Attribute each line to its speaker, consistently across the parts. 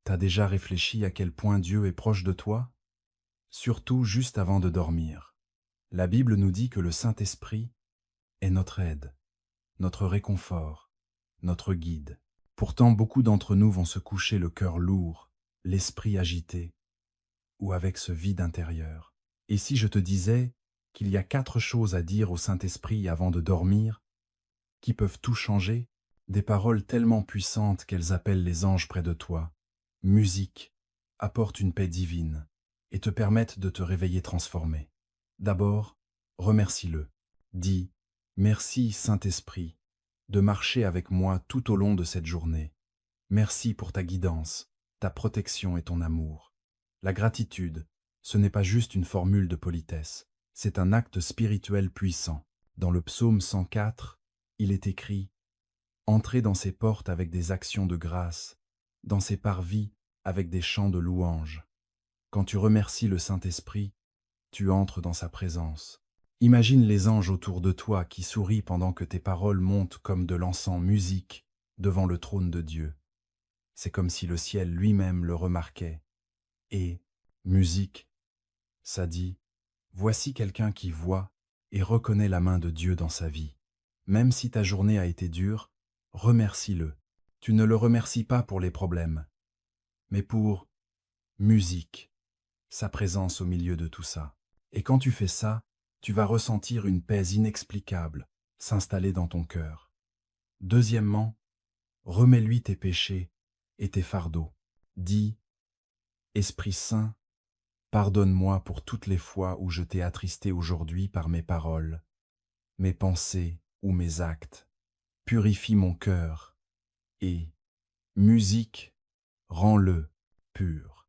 Speaker 1: T'as déjà réfléchi à quel point Dieu est proche de toi? Surtout juste avant de dormir. La Bible nous dit que le Saint-Esprit est notre aide, notre réconfort, notre guide. Pourtant, beaucoup d'entre nous vont se coucher le cœur lourd, l'esprit agité, ou avec ce vide intérieur. Et si je te disais qu'il y a 4 choses à dire au Saint-Esprit avant de dormir, qui peuvent tout changer, des paroles tellement puissantes qu'elles appellent les anges près de toi, musique, apportent une paix divine et te permettent de te réveiller transformé. D'abord, remercie-le. Dis, merci Saint-Esprit, de marcher avec moi tout au long de cette journée. Merci pour ta guidance, ta protection et ton amour. La gratitude, ce n'est pas juste une formule de politesse, c'est un acte spirituel puissant. Dans le psaume 104, il est écrit « Entrez dans ses portes avec des actions de grâce, dans ses parvis avec des chants de louange. » Quand tu remercies le Saint-Esprit, tu entres dans sa présence. Imagine les anges autour de toi qui sourient pendant que tes paroles montent comme de l'encens musique devant le trône de Dieu. C'est comme si le ciel lui-même le remarquait. Et, musique, ça dit, voici quelqu'un qui voit et reconnaît la main de Dieu dans sa vie. Même si ta journée a été dure, remercie-le. Tu ne le remercies pas pour les problèmes, mais pour musique, sa présence au milieu de tout ça. Et quand tu fais ça, tu vas ressentir une paix inexplicable s'installer dans ton cœur. Deuxièmement, remets-lui tes péchés et tes fardeaux. Dis, Esprit Saint, pardonne-moi pour toutes les fois où je t'ai attristé aujourd'hui par mes paroles, mes pensées ou mes actes. Purifie mon cœur et, musique, rends-le pur.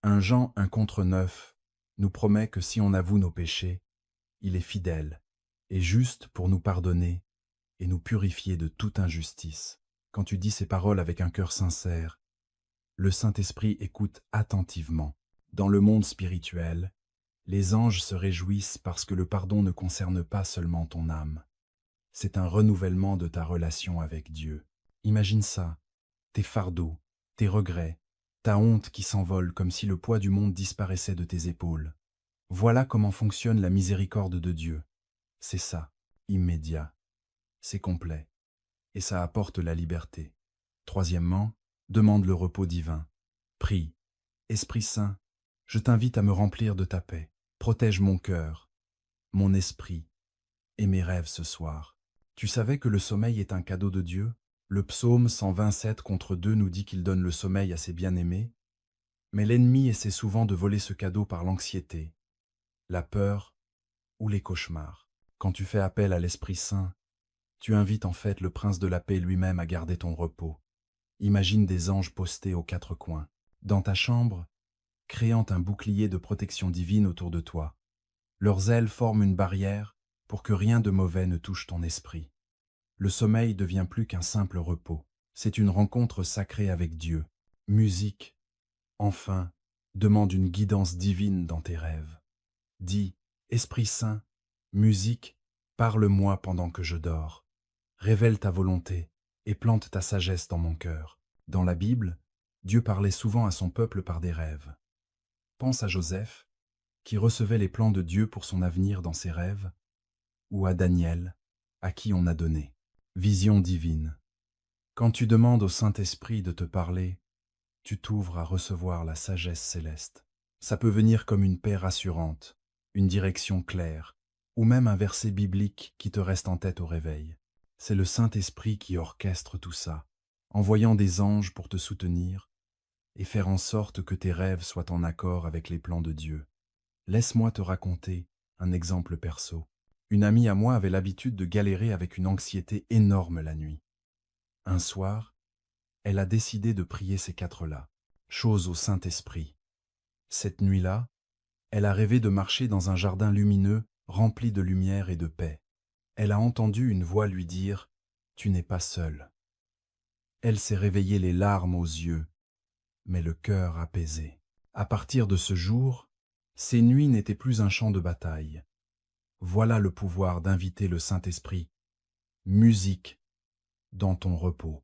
Speaker 1: 1 Jean 1 contre 9 nous promet que si on avoue nos péchés, il est fidèle et juste pour nous pardonner et nous purifier de toute injustice. Quand tu dis ces paroles avec un cœur sincère, le Saint-Esprit écoute attentivement. Dans le monde spirituel, les anges se réjouissent parce que le pardon ne concerne pas seulement ton âme. C'est un renouvellement de ta relation avec Dieu. Imagine ça, tes fardeaux, tes regrets, ta honte qui s'envole comme si le poids du monde disparaissait de tes épaules. Voilà comment fonctionne la miséricorde de Dieu. C'est ça, immédiat, c'est complet, et ça apporte la liberté. Troisièmement, demande le repos divin. Prie, Esprit Saint, je t'invite à me remplir de ta paix. Protège mon cœur, mon esprit et mes rêves ce soir. Tu savais que le sommeil est un cadeau de Dieu? Le psaume 127 contre 2 nous dit qu'il donne le sommeil à ses bien-aimés, mais l'ennemi essaie souvent de voler ce cadeau par l'anxiété, la peur ou les cauchemars. Quand tu fais appel à l'Esprit Saint, tu invites en fait le Prince de la paix lui-même à garder ton repos. Imagine des anges postés aux 4 coins, dans ta chambre, créant un bouclier de protection divine autour de toi. Leurs ailes forment une barrière pour que rien de mauvais ne touche ton esprit. Le sommeil devient plus qu'un simple repos. C'est une rencontre sacrée avec Dieu. Musique, enfin, demande une guidance divine dans tes rêves. Dis, Esprit Saint, musique, parle-moi pendant que je dors. Révèle ta volonté et plante ta sagesse dans mon cœur. Dans la Bible, Dieu parlait souvent à son peuple par des rêves. Pense à Joseph, qui recevait les plans de Dieu pour son avenir dans ses rêves, ou à Daniel, à qui on a donné. Vision divine. Quand tu demandes au Saint-Esprit de te parler, tu t'ouvres à recevoir la sagesse céleste. Ça peut venir comme une paix rassurante, une direction claire, ou même un verset biblique qui te reste en tête au réveil. C'est le Saint-Esprit qui orchestre tout ça, envoyant des anges pour te soutenir et faire en sorte que tes rêves soient en accord avec les plans de Dieu. Laisse-moi te raconter un exemple perso. Une amie à moi avait l'habitude de galérer avec une anxiété énorme la nuit. Un soir, elle a décidé de prier ces 4-là, chose au Saint-Esprit. Cette nuit-là, elle a rêvé de marcher dans un jardin lumineux, rempli de lumière et de paix. Elle a entendu une voix lui dire « Tu n'es pas seule ». Elle s'est réveillée les larmes aux yeux, mais le cœur apaisé. À partir de ce jour, ces nuits n'étaient plus un champ de bataille. Voilà le pouvoir d'inviter le Saint-Esprit. Musique dans ton repos.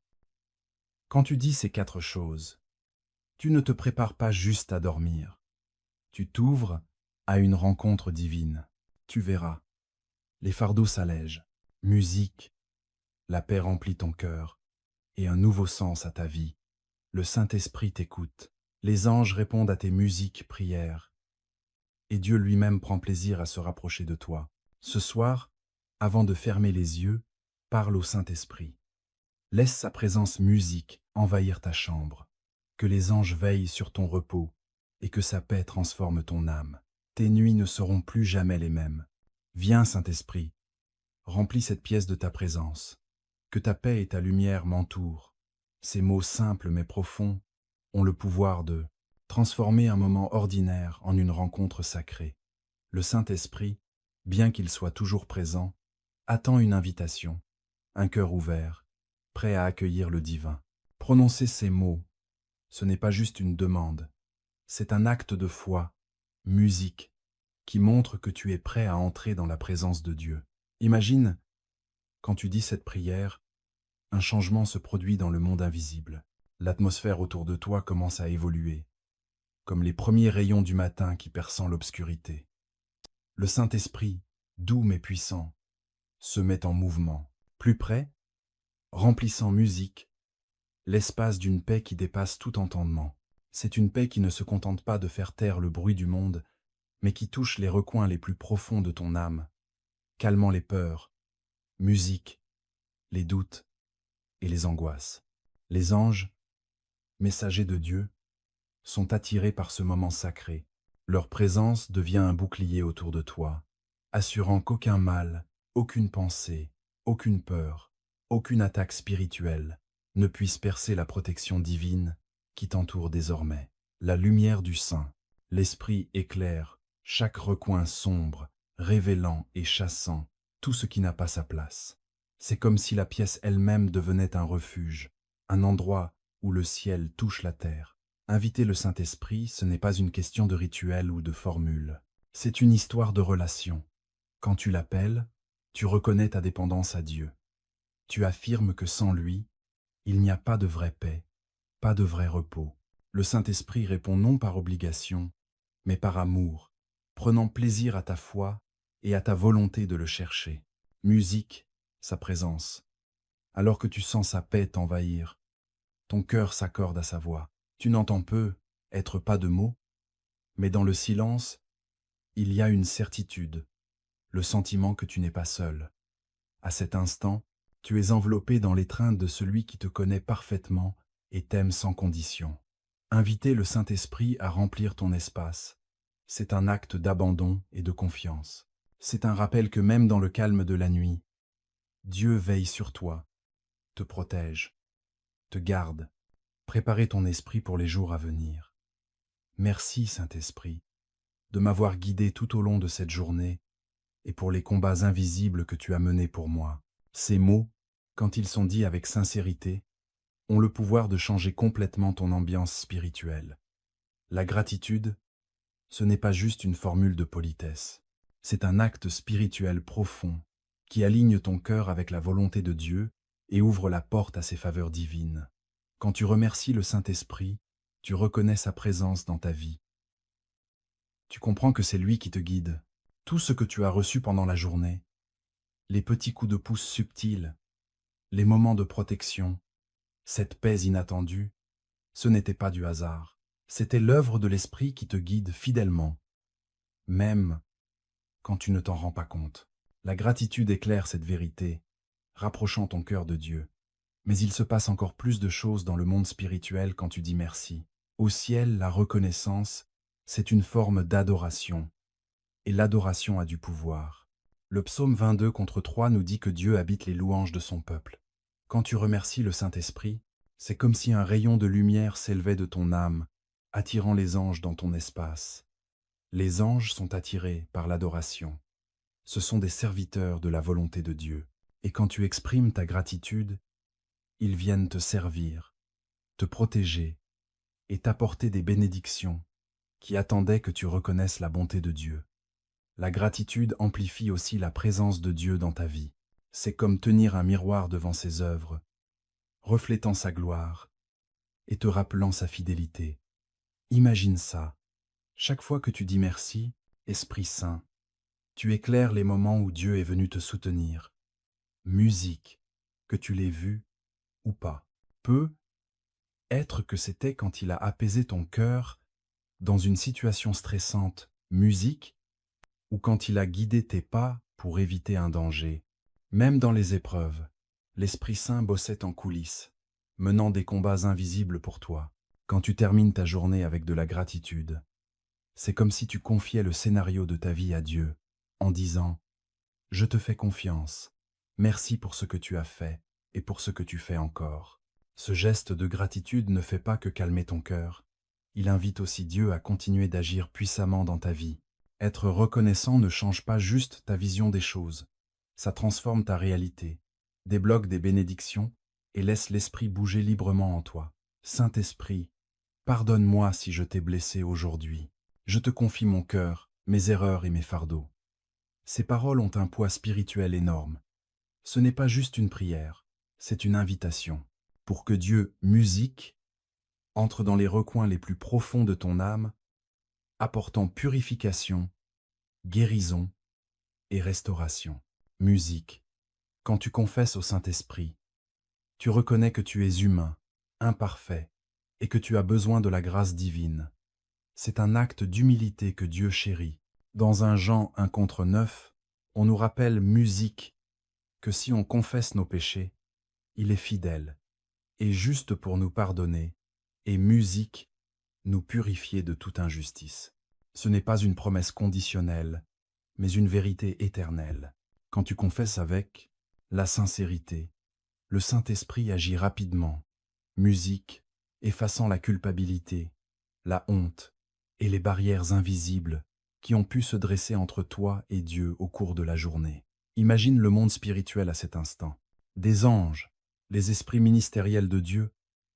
Speaker 1: Quand tu dis ces 4 choses, Tu ne te prépares pas juste à dormir. Tu t'ouvres à une rencontre divine. Tu verras, les fardeaux s'allègent. Musique, la paix remplit ton cœur et un nouveau sens à ta vie. Le Saint-Esprit t'écoute. Les anges répondent à tes musiques prières. Et Dieu lui-même prend plaisir à se rapprocher de toi. Ce soir, avant de fermer les yeux, parle au Saint-Esprit. Laisse sa présence musique envahir ta chambre. Que les anges veillent sur ton repos et que sa paix transforme ton âme. Tes nuits ne seront plus jamais les mêmes. Viens, Saint-Esprit, remplis cette pièce de ta présence. Que ta paix et ta lumière m'entourent. Ces mots simples mais profonds ont le pouvoir de transformer un moment ordinaire en une rencontre sacrée. Le Saint-Esprit, bien qu'il soit toujours présent, attend une invitation, un cœur ouvert, prêt à accueillir le divin. Prononcer ces mots, ce n'est pas juste une demande, c'est un acte de foi, musique, qui montre que tu es prêt à entrer dans la présence de Dieu. Imagine, quand tu dis cette prière, un changement se produit dans le monde invisible. L'atmosphère autour de toi commence à évoluer, comme les premiers rayons du matin qui perçant l'obscurité. Le Saint-Esprit, doux mais puissant, se met en mouvement. Plus près, remplissant musique, l'espace d'une paix qui dépasse tout entendement. C'est une paix qui ne se contente pas de faire taire le bruit du monde, mais qui touche les recoins les plus profonds de ton âme, calmant les peurs, musique, les doutes et les angoisses. Les anges, messagers de Dieu, sont attirés par ce moment sacré. Leur présence devient un bouclier autour de toi, assurant qu'aucun mal, aucune pensée, aucune peur, aucune attaque spirituelle ne puisse percer la protection divine qui t'entoure désormais. La lumière du Saint, l'Esprit éclaire chaque recoin sombre, révélant et chassant tout ce qui n'a pas sa place. C'est comme si la pièce elle-même devenait un refuge, un endroit où le ciel touche la terre. Inviter le Saint-Esprit, ce n'est pas une question de rituel ou de formule. C'est une histoire de relation. Quand tu l'appelles, tu reconnais ta dépendance à Dieu. Tu affirmes que sans lui, il n'y a pas de vraie paix, pas de vrai repos. Le Saint-Esprit répond non par obligation, mais par amour, prenant plaisir à ta foi et à ta volonté de le chercher. Musique, sa présence. Alors que tu sens sa paix t'envahir, ton cœur s'accorde à sa voix. Tu n'entends peu, être pas de mots, mais dans le silence, il y a une certitude, le sentiment que tu n'es pas seul. À cet instant, tu es enveloppé dans l'étreinte de celui qui te connaît parfaitement et t'aime sans condition. Inviter le Saint-Esprit à remplir ton espace, c'est un acte d'abandon et de confiance. C'est un rappel que même dans le calme de la nuit, Dieu veille sur toi, te protège, te garde. Préparer ton esprit pour les jours à venir. Merci, Saint-Esprit, de m'avoir guidé tout au long de cette journée et pour les combats invisibles que tu as menés pour moi. Ces mots, quand ils sont dits avec sincérité, ont le pouvoir de changer complètement ton ambiance spirituelle. La gratitude, ce n'est pas juste une formule de politesse. C'est un acte spirituel profond qui aligne ton cœur avec la volonté de Dieu et ouvre la porte à ses faveurs divines. Quand tu remercies le Saint-Esprit, tu reconnais sa présence dans ta vie. Tu comprends que c'est lui qui te guide. Tout ce que tu as reçu pendant la journée, les petits coups de pouce subtils, les moments de protection, cette paix inattendue, ce n'était pas du hasard. C'était l'œuvre de l'Esprit qui te guide fidèlement, même quand tu ne t'en rends pas compte. La gratitude éclaire cette vérité, rapprochant ton cœur de Dieu. Mais il se passe encore plus de choses dans le monde spirituel quand tu dis merci. Au ciel, la reconnaissance, c'est une forme d'adoration. Et l'adoration a du pouvoir. Le psaume 22 contre 3 nous dit que Dieu habite les louanges de son peuple. Quand tu remercies le Saint-Esprit, c'est comme si un rayon de lumière s'élevait de ton âme, attirant les anges dans ton espace. Les anges sont attirés par l'adoration. Ce sont des serviteurs de la volonté de Dieu. Et quand tu exprimes ta gratitude, ils viennent te servir, te protéger et t'apporter des bénédictions qui attendaient que tu reconnaisses la bonté de Dieu. La gratitude amplifie aussi la présence de Dieu dans ta vie. C'est comme tenir un miroir devant ses œuvres, reflétant sa gloire et te rappelant sa fidélité. Imagine ça. Chaque fois que tu dis merci, Esprit Saint, tu éclaires les moments où Dieu est venu te soutenir. Musique, que tu l'aies vue ou pas. Peut être que c'était quand il a apaisé ton cœur dans une situation stressante. Musique, ou quand il a guidé tes pas pour éviter un danger. Même dans les épreuves, l'Esprit Saint bossait en coulisses, menant des combats invisibles pour toi. Quand tu termines ta journée avec de la gratitude, c'est comme si tu confiais le scénario de ta vie à Dieu, en disant « Je te fais confiance, merci pour ce que tu as fait et pour ce que tu fais encore ». Ce geste de gratitude ne fait pas que calmer ton cœur, il invite aussi Dieu à continuer d'agir puissamment dans ta vie. Être reconnaissant ne change pas juste ta vision des choses, ça transforme ta réalité, débloque des bénédictions et laisse l'Esprit bouger librement en toi. Saint-Esprit, pardonne-moi si je t'ai blessé aujourd'hui. Je te confie mon cœur, mes erreurs et mes fardeaux. Ces paroles ont un poids spirituel énorme. Ce n'est pas juste une prière, c'est une invitation pour que Dieu, musique, entre dans les recoins les plus profonds de ton âme, apportant purification, guérison et restauration. Musique. Quand tu confesses au Saint-Esprit, tu reconnais que tu es humain, imparfait, et que tu as besoin de la grâce divine. C'est un acte d'humilité que Dieu chérit. Dans un Jean 1:9, on nous rappelle, musique, que si on confesse nos péchés, il est fidèle et juste pour nous pardonner, et musique, nous purifier de toute injustice. Ce n'est pas une promesse conditionnelle, mais une vérité éternelle. Quand tu confesses avec la sincérité, le Saint-Esprit agit rapidement, musique, effaçant la culpabilité, la honte et les barrières invisibles qui ont pu se dresser entre toi et Dieu au cours de la journée. Imagine le monde spirituel à cet instant. Des anges, les esprits ministériels de Dieu,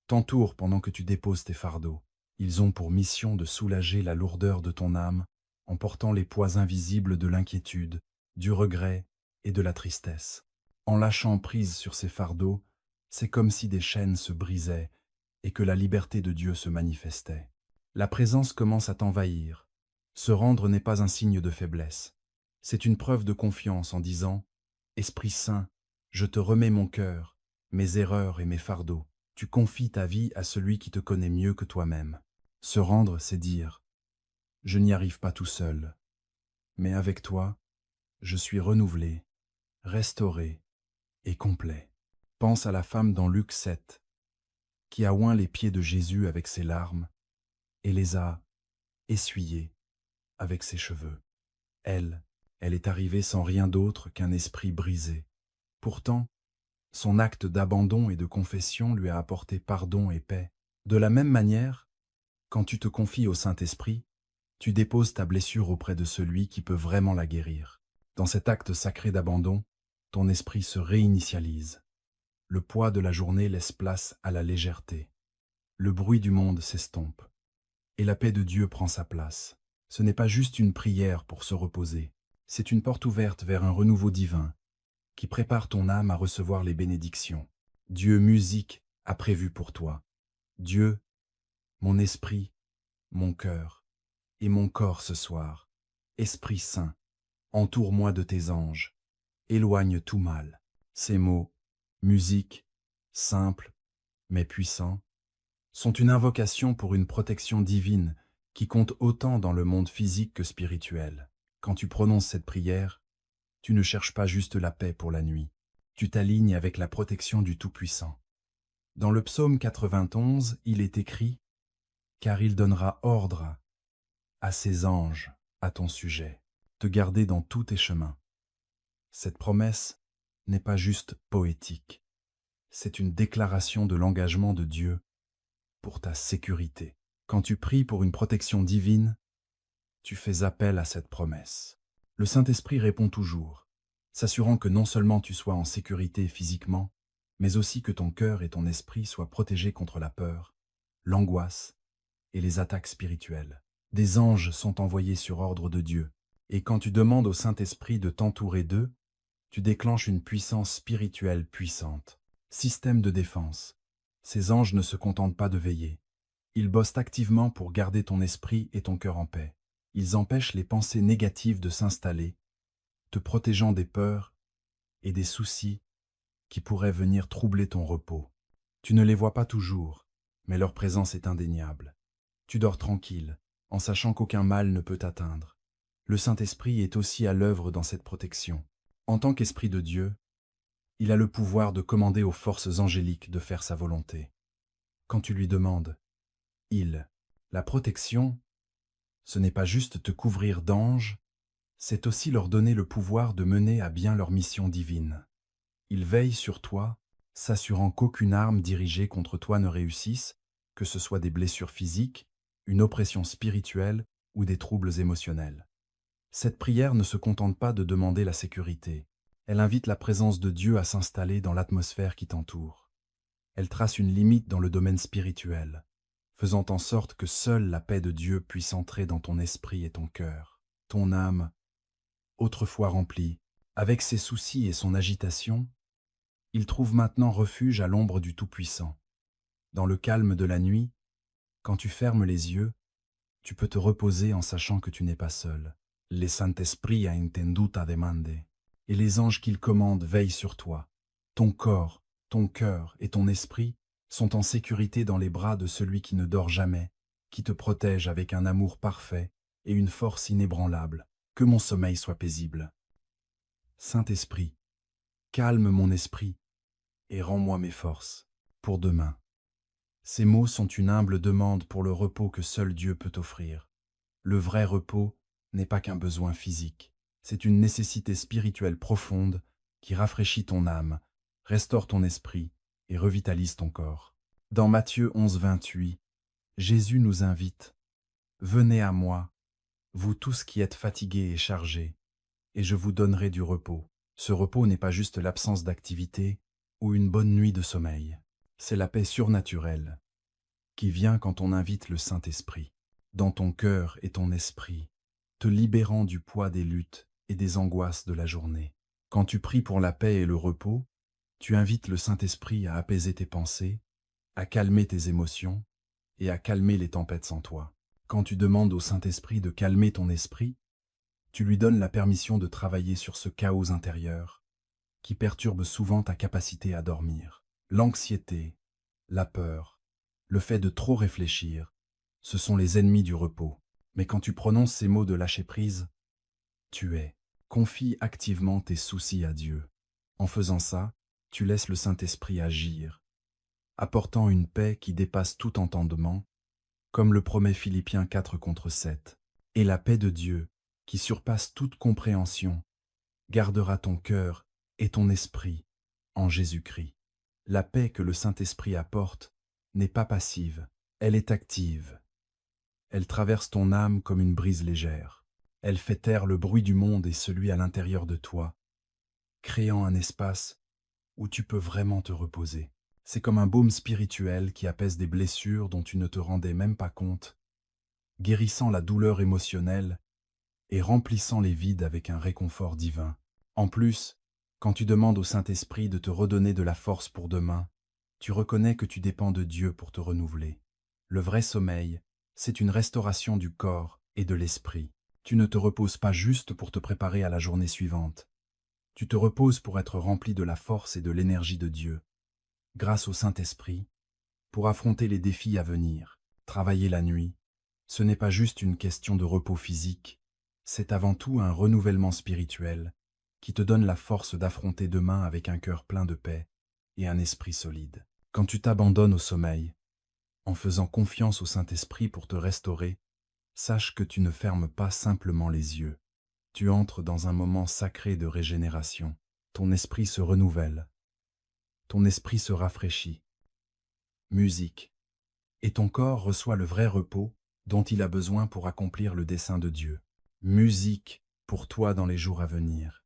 Speaker 1: t'entourent pendant que tu déposes tes fardeaux. Ils ont pour mission de soulager la lourdeur de ton âme en portant les poids invisibles de l'inquiétude, du regret et de la tristesse. En lâchant prise sur ces fardeaux, c'est comme si des chaînes se brisaient et que la liberté de Dieu se manifestait. La présence commence à t'envahir. Se rendre n'est pas un signe de faiblesse. C'est une preuve de confiance en disant « Esprit Saint, je te remets mon cœur, mes erreurs et mes fardeaux. Tu confies ta vie à celui qui te connaît mieux que toi-même. » Se rendre, c'est dire « Je n'y arrive pas tout seul, mais avec toi, je suis renouvelé, restauré et complet. » Pense à la femme dans Luc 7, qui a oint les pieds de Jésus avec ses larmes et les a essuyés avec ses cheveux. Elle est arrivée sans rien d'autre qu'un esprit brisé. Pourtant, son acte d'abandon et de confession lui a apporté pardon et paix. De la même manière, quand tu te confies au Saint-Esprit, tu déposes ta blessure auprès de celui qui peut vraiment la guérir. Dans cet acte sacré d'abandon, ton esprit se réinitialise. Le poids de la journée laisse place à la légèreté. Le bruit du monde s'estompe. Et la paix de Dieu prend sa place. Ce n'est pas juste une prière pour se reposer. C'est une porte ouverte vers un renouveau divin qui prépare ton âme à recevoir les bénédictions. Dieu musique a prévu pour toi. Dieu, mon esprit, mon cœur et mon corps ce soir. Esprit Saint, entoure-moi de tes anges. Éloigne tout mal. Ces mots, musique, simple mais puissant, sont une invocation pour une protection divine qui compte autant dans le monde physique que spirituel. Quand tu prononces cette prière, tu ne cherches pas juste la paix pour la nuit, tu t'alignes avec la protection du Tout-Puissant. Dans le psaume 91, il est écrit « Car il donnera ordre à ses anges à ton sujet, te garder dans tous tes chemins. » Cette promesse n'est pas juste poétique, c'est une déclaration de l'engagement de Dieu pour ta sécurité. Quand tu pries pour une protection divine, tu fais appel à cette promesse. Le Saint-Esprit répond toujours, s'assurant que non seulement tu sois en sécurité physiquement, mais aussi que ton cœur et ton esprit soient protégés contre la peur, l'angoisse et les attaques spirituelles. Des anges sont envoyés sur ordre de Dieu, et quand tu demandes au Saint-Esprit de t'entourer d'eux, tu déclenches une puissance spirituelle puissante. Système de défense. Ces anges ne se contentent pas de veiller. Ils bossent activement pour garder ton esprit et ton cœur en paix. Ils empêchent les pensées négatives de s'installer, te protégeant des peurs et des soucis qui pourraient venir troubler ton repos. Tu ne les vois pas toujours, mais leur présence est indéniable. Tu dors tranquille, en sachant qu'aucun mal ne peut t'atteindre. Le Saint-Esprit est aussi à l'œuvre dans cette protection. En tant qu'Esprit de Dieu, il a le pouvoir de commander aux forces angéliques de faire sa volonté. Quand tu lui demandes, la protection, ce n'est pas juste te couvrir d'anges, c'est aussi leur donner le pouvoir de mener à bien leur mission divine. Il veille sur toi, s'assurant qu'aucune arme dirigée contre toi ne réussisse, que ce soit des blessures physiques, une oppression spirituelle ou des troubles émotionnels. Cette prière ne se contente pas de demander la sécurité, elle invite la présence de Dieu à s'installer dans l'atmosphère qui t'entoure. Elle trace une limite dans le domaine spirituel, faisant en sorte que seule la paix de Dieu puisse entrer dans ton esprit et ton cœur. Ton âme, autrefois remplie, avec ses soucis et son agitation, il trouve maintenant refuge à l'ombre du Tout-Puissant. Dans le calme de la nuit, quand tu fermes les yeux, tu peux te reposer en sachant que tu n'es pas seul. Le Saint-Esprit a entendu ta demande, et les anges qu'il commande veillent sur toi. Ton corps, ton cœur et ton esprit sont en sécurité dans les bras de celui qui ne dort jamais, qui te protège avec un amour parfait et une force inébranlable. Que mon sommeil soit paisible. Saint-Esprit, calme mon esprit et rends-moi mes forces pour demain. Ces mots sont une humble demande pour le repos que seul Dieu peut offrir. Le vrai repos n'est pas qu'un besoin physique, c'est une nécessité spirituelle profonde qui rafraîchit ton âme, restaure ton esprit et revitalise ton corps. Dans Matthieu 11, 28, Jésus nous invite « Venez à moi, vous tous qui êtes fatigués et chargés, et je vous donnerai du repos. » Ce repos n'est pas juste l'absence d'activité ou une bonne nuit de sommeil. C'est la paix surnaturelle qui vient quand on invite le Saint-Esprit dans ton cœur et ton esprit, te libérant du poids des luttes et des angoisses de la journée. Quand tu pries pour la paix et le repos, tu invites le Saint-Esprit à apaiser tes pensées, à calmer tes émotions et à calmer les tempêtes en toi. Quand tu demandes au Saint-Esprit de calmer ton esprit, tu lui donnes la permission de travailler sur ce chaos intérieur qui perturbe souvent ta capacité à dormir. L'anxiété, la peur, le fait de trop réfléchir, ce sont les ennemis du repos. Mais quand tu prononces ces mots de lâcher prise, confie activement tes soucis à Dieu. En faisant ça, tu laisses le Saint-Esprit agir, apportant une paix qui dépasse tout entendement, comme le promet Philippiens 4:7. Et la paix de Dieu, qui surpasse toute compréhension, gardera ton cœur et ton esprit en Jésus-Christ. La paix que le Saint-Esprit apporte n'est pas passive, elle est active. Elle traverse ton âme comme une brise légère. Elle fait taire le bruit du monde et celui à l'intérieur de toi, créant un espace où tu peux vraiment te reposer. C'est comme un baume spirituel qui apaise des blessures dont tu ne te rendais même pas compte, guérissant la douleur émotionnelle et remplissant les vides avec un réconfort divin. En plus, quand tu demandes au Saint-Esprit de te redonner de la force pour demain, tu reconnais que tu dépends de Dieu pour te renouveler. Le vrai sommeil, c'est une restauration du corps et de l'esprit. Tu ne te reposes pas juste pour te préparer à la journée suivante. Tu te reposes pour être rempli de la force et de l'énergie de Dieu, grâce au Saint-Esprit, pour affronter les défis à venir. Travailler la nuit, ce n'est pas juste une question de repos physique, c'est avant tout un renouvellement spirituel qui te donne la force d'affronter demain avec un cœur plein de paix et un esprit solide. Quand tu t'abandonnes au sommeil, en faisant confiance au Saint-Esprit pour te restaurer, sache que tu ne fermes pas simplement les yeux. Tu entres dans un moment sacré de régénération. Ton esprit se renouvelle. Ton esprit se rafraîchit. Musique. Et ton corps reçoit le vrai repos dont il a besoin pour accomplir le dessein de Dieu. Musique pour toi dans les jours à venir.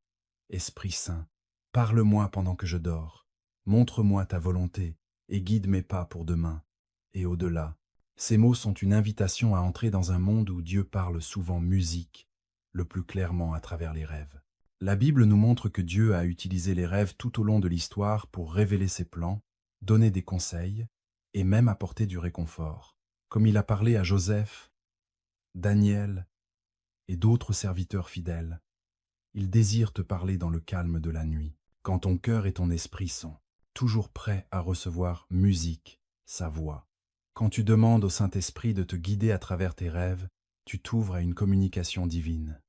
Speaker 1: Esprit Saint, parle-moi pendant que je dors. Montre-moi ta volonté et guide mes pas pour demain et au-delà. Ces mots sont une invitation à entrer dans un monde où Dieu parle souvent musique, le plus clairement à travers les rêves. La Bible nous montre que Dieu a utilisé les rêves tout au long de l'histoire pour révéler ses plans, donner des conseils et même apporter du réconfort. comme il a parlé à Joseph, Daniel et d'autres serviteurs fidèles. Il désire te parler dans le calme de la nuit, quand ton cœur et ton esprit sont toujours prêts à recevoir musique, sa voix. Quand tu demandes au Saint-Esprit de te guider à travers tes rêves, tu t'ouvres à une communication divine.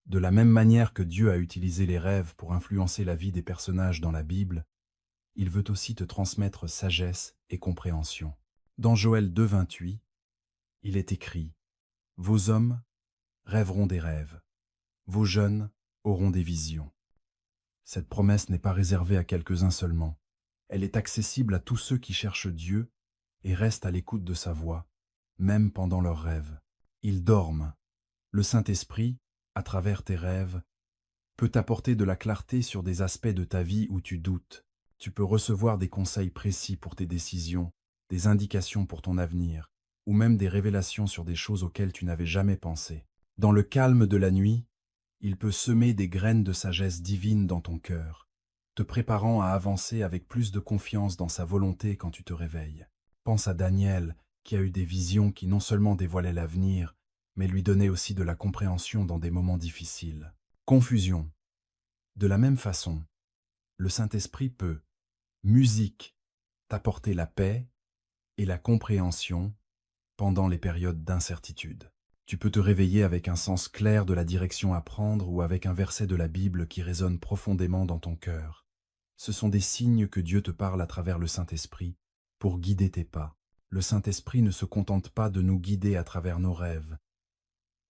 Speaker 1: De la même manière que Dieu a utilisé les rêves pour influencer la vie des personnages dans la Bible, il veut aussi te transmettre sagesse et compréhension. Dans Joël 2,28, il est écrit « Vos hommes rêveront des rêves, vos jeunes auront des visions. » Cette promesse n'est pas réservée à quelques-uns seulement. Elle est accessible à tous ceux qui cherchent Dieu et restent à l'écoute de sa voix, même pendant leurs rêves. Ils dorment. Le Saint-Esprit, à travers tes rêves, peut t'apporter de la clarté sur des aspects de ta vie où tu doutes. Tu peux recevoir des conseils précis pour tes décisions, des indications pour ton avenir, ou même des révélations sur des choses auxquelles tu n'avais jamais pensé. Dans le calme de la nuit, il peut semer des graines de sagesse divine dans ton cœur, te préparant à avancer avec plus de confiance dans sa volonté quand tu te réveilles. Pense à Daniel, qui a eu des visions qui non seulement dévoilaient l'avenir, mais lui donnaient aussi de la compréhension dans des moments difficiles. Confusion. De la même façon, le Saint-Esprit peut, musique, t'apporter la paix et la compréhension pendant les périodes d'incertitude. Tu peux te réveiller avec un sens clair de la direction à prendre ou avec un verset de la Bible qui résonne profondément dans ton cœur. Ce sont des signes que Dieu te parle à travers le Saint-Esprit pour guider tes pas. Le Saint-Esprit ne se contente pas de nous guider à travers nos rêves.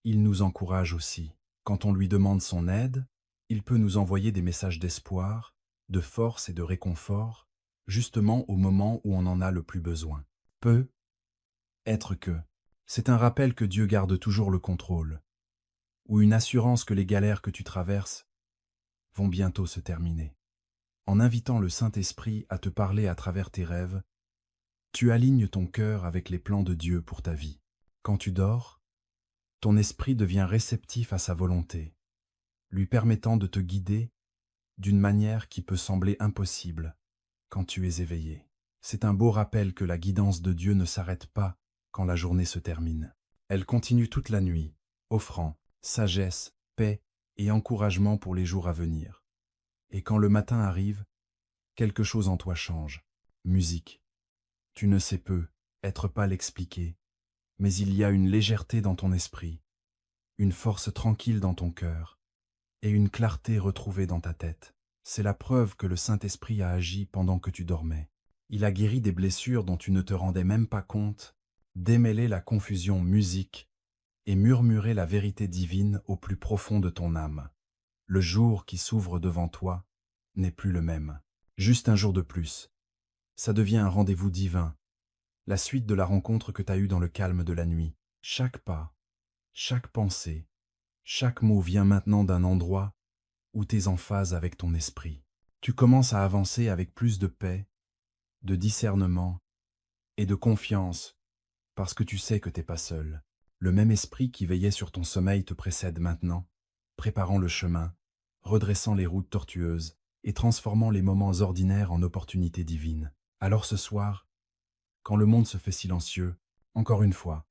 Speaker 1: Il nous encourage aussi. Quand on lui demande son aide, il peut nous envoyer des messages d'espoir, de force et de réconfort, justement au moment où on en a le plus besoin. Peut être que c'est un rappel que Dieu garde toujours le contrôle, ou une assurance que les galères que tu traverses vont bientôt se terminer. En invitant le Saint-Esprit à te parler à travers tes rêves, tu alignes ton cœur avec les plans de Dieu pour ta vie. Quand tu dors, ton esprit devient réceptif à sa volonté, lui permettant de te guider d'une manière qui peut sembler impossible quand tu es éveillé. C'est un beau rappel que la guidance de Dieu ne s'arrête pas quand la journée se termine. Elle continue toute la nuit, offrant sagesse, paix et encouragement pour les jours à venir. Et quand le matin arrive, quelque chose en toi change. Musique. Tu ne sais peu, être pas l'expliquer, mais il y a une légèreté dans ton esprit, une force tranquille dans ton cœur, et une clarté retrouvée dans ta tête. C'est la preuve que le Saint-Esprit a agi pendant que tu dormais. Il a guéri des blessures dont tu ne te rendais même pas compte, démêlé la confusion musique et murmuré la vérité divine au plus profond de ton âme. Le jour qui s'ouvre devant toi n'est plus le même. Juste un jour de plus. Ça devient un rendez-vous divin, la suite de la rencontre que tu as eue dans le calme de la nuit. Chaque pas, chaque pensée, chaque mot vient maintenant d'un endroit où tu es en phase avec ton esprit. Tu commences à avancer avec plus de paix, de discernement et de confiance parce que tu sais que t'es pas seul. Le même esprit qui veillait sur ton sommeil te précède maintenant, préparant le chemin, redressant les routes tortueuses et transformant les moments ordinaires en opportunités divines. Alors ce soir, quand le monde se fait silencieux, encore une fois,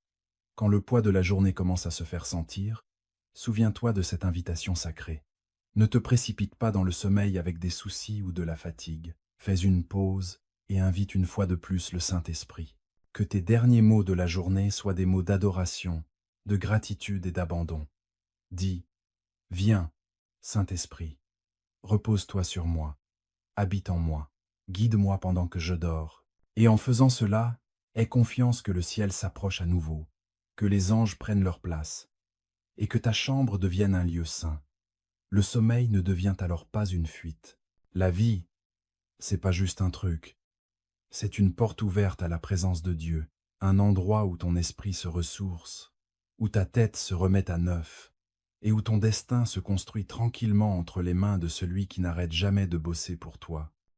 Speaker 1: quand le poids de la journée commence à se faire sentir, souviens-toi de cette invitation sacrée. Ne te précipite pas dans le sommeil avec des soucis ou de la fatigue. Fais une pause et invite une fois de plus le Saint-Esprit. Que tes derniers mots de la journée soient des mots d'adoration, de gratitude et d'abandon. Dis, viens, Saint-Esprit, repose-toi sur moi, habite en moi, guide-moi pendant que je dors. Et en faisant cela, aie confiance que le ciel s'approche à nouveau, que les anges prennent leur place, et que ta chambre devienne un lieu saint. Le sommeil ne devient alors pas une fuite. La vie, c'est pas juste un truc. C'est une porte ouverte à la présence de Dieu, un endroit où ton esprit se ressource, où ta tête se remet à neuf, et où ton destin se construit tranquillement entre les mains de celui qui n'arrête jamais de bosser pour toi.